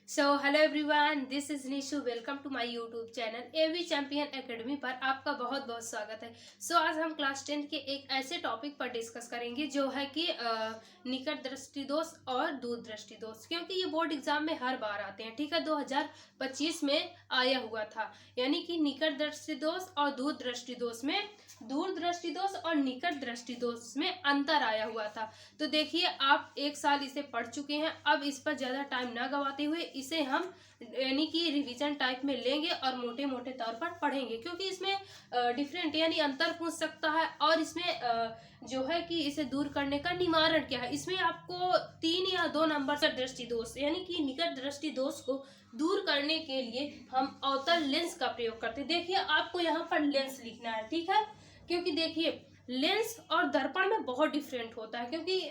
So hello everyone, this is Nishu. Welcome to my YouTube channel AV champion academy पर आपका बहुत बहुत स्वागत है। आज हम क्लास 10 के एक ऐसे टॉपिक पर डिस्कस करेंगे जो है कि निकट दृष्टि दोष और दूर दृष्टि दोष, क्योंकि ये बोर्ड एग्जाम में हर बार आते हैं। ठीक है, 2025 में आया हुआ था, यानी कि निकट दृष्टि दोष और दूर दृष्टि दोष में और निकट दृष्टि दोष में अंतर आया हुआ था। तो देखिए, आप एक साल इसे पढ़ चुके हैं। अब इस पर ज्यादा टाइम ना गवाते हुए इसे हम यानी कि रिवीजन टाइप में लेंगे और मोटे मोटे तौर पर पढ़ेंगे, क्योंकि इसमें डिफरेंट यानी अंतर पूछ सकता है। और इसमें जो है कि इसे दूर करने का निवारण क्या है, इसमें आपको 3 या 2 नंबर का दृष्टि दोष यानी कि निकट दृष्टि दोष को दूर करने के लिए हम अवतल लेंस का प्रयोग करते हैं। देखिए, आपको यहाँ पर लेंस लिखना है, ठीक है, क्योंकि देखिए लेंस और दर्पण में बहुत डिफरेंट होता है। क्योंकि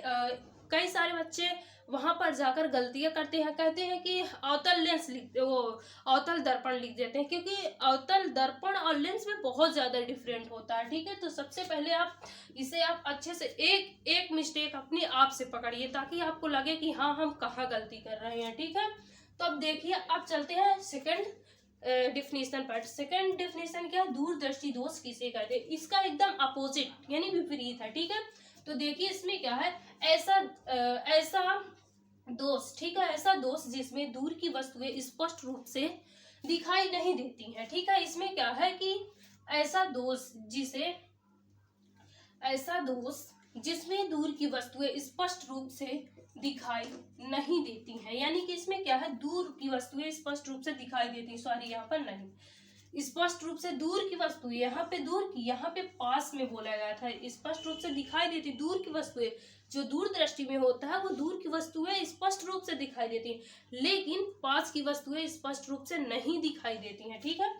कई सारे बच्चे वहां पर जाकर गलतियां करते हैं, कहते हैं कि अवतल लेंस अवतल दर्पण लिख देते हैं, क्योंकि अवतल दर्पण और लेंस में बहुत ज्यादा डिफरेंट होता है। ठीक है, तो सबसे पहले आप अच्छे से एक मिस्टेक अपने आप से पकड़िए, ताकि आपको लगे कि हाँ, हम कहाँ गलती कर रहे हैं। ठीक है, तो अब देखिए, अब चलते हैं सेकंड डिफिनेशन पर। सेकंड डिफिनेशन क्या है, दूर दृष्टि दोष किसे कहते हैं, इसका एकदम अपोजिट यानी विपरीत है। ठीक है, तो देखिए इसमें क्या है, ऐसा दोष, ठीक है, ऐसा दोष जिसमें दूर की वस्तुएं स्पष्ट रूप से दिखाई नहीं देती हैं। ठीक है, इसमें क्या है कि ऐसा दोष जिसमें दूर की वस्तुएं स्पष्ट रूप से दिखाई नहीं देती हैं, यानी कि इसमें क्या है, दूर की वस्तुएं स्पष्ट रूप से दिखाई देती, सॉरी यहाँ पर नहीं, स्पष्ट रूप से दूर की वस्तुएं, यहाँ पे दूर की, यहाँ पे पास में बोला गया था, स्पष्ट रूप से दिखाई देती दूर की वस्तुएं। जो दूर दृष्टि में होता है वो दूर की वस्तुएं स्पष्ट रूप से दिखाई देती हैं, लेकिन पास की वस्तुएं स्पष्ट रूप से नहीं दिखाई देती हैं। ठीक है,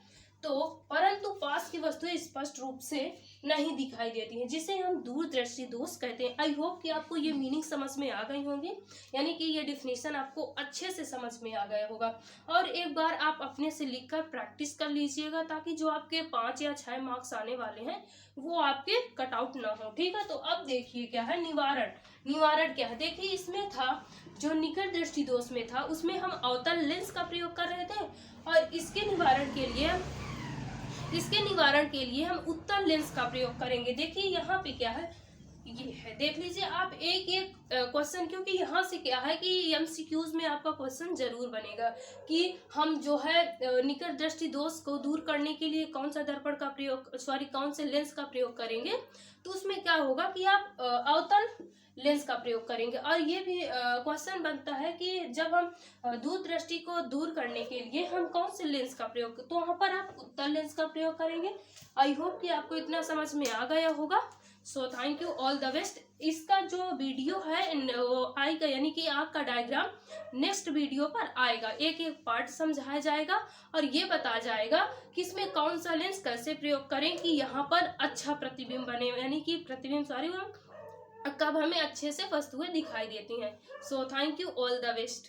तो परंतु पास की वस्तुएं स्पष्ट रूप से नहीं दिखाई देती हैं, जिसे हम दूर दृष्टि दोष कहते हैं। आई होप कि आपको ये मीनिंग समझ में आ गई होंगी, यानी कि ये डिफिनेशन आपको अच्छे से समझ में आ गया होगा। और एक बार आप अपने से लिखकर प्रैक्टिस कर लीजिएगा, ताकि जो आपके 5 या 6 मार्क्स आने वाले हैं वो आपके कट आउट ना हो। ठीक है, तो अब देखिए क्या है निवारण क्या है। देखिए, इसमें था जो निकट दृष्टि दोष में था, उसमें हम अवतल लेंस का प्रयोग कर रहे थे, और इसके निवारण के लिए हम उत्तल लेंस का प्रयोग करेंगे। देखिए यहाँ पे क्या है, ये है, देख लीजिए आप एक क्वेश्चन, क्योंकि यहाँ से क्या है कि एमसीक्यूज में आपका क्वेश्चन जरूर बनेगा कि हम जो है निकट दृष्टि दोष को दूर करने के लिए कौन सा दर्पण का प्रयोग, कौन से लेंस का प्रयोग करेंगे। तो उसमें क्या होगा कि आप अवतल लेंस का प्रयोग करेंगे। और ये भी क्वेश्चन बनता है कि जब हम दूर दृष्टि को दूर करने के लिए हम कौन से लेंस का प्रयोग, तो वहां पर आप उत्तल लेंस का प्रयोग करेंगे। आई होप कि आपको इतना समझ में आ गया होगा। So thank you, all the best. इसका जो वीडियो है आएगा, यानी कि आँख का डायग्राम नेक्स्ट वीडियो पर आएगा, एक एक पार्ट समझाया जाएगा और ये बताया जाएगा कि इसमें कौन सा लेंस कैसे प्रयोग करें कि यहाँ पर अच्छा प्रतिबिंब बने, यानी कि कब हमें अच्छे से वस्तुएं दिखाई देती हैं। So thank you, all the best.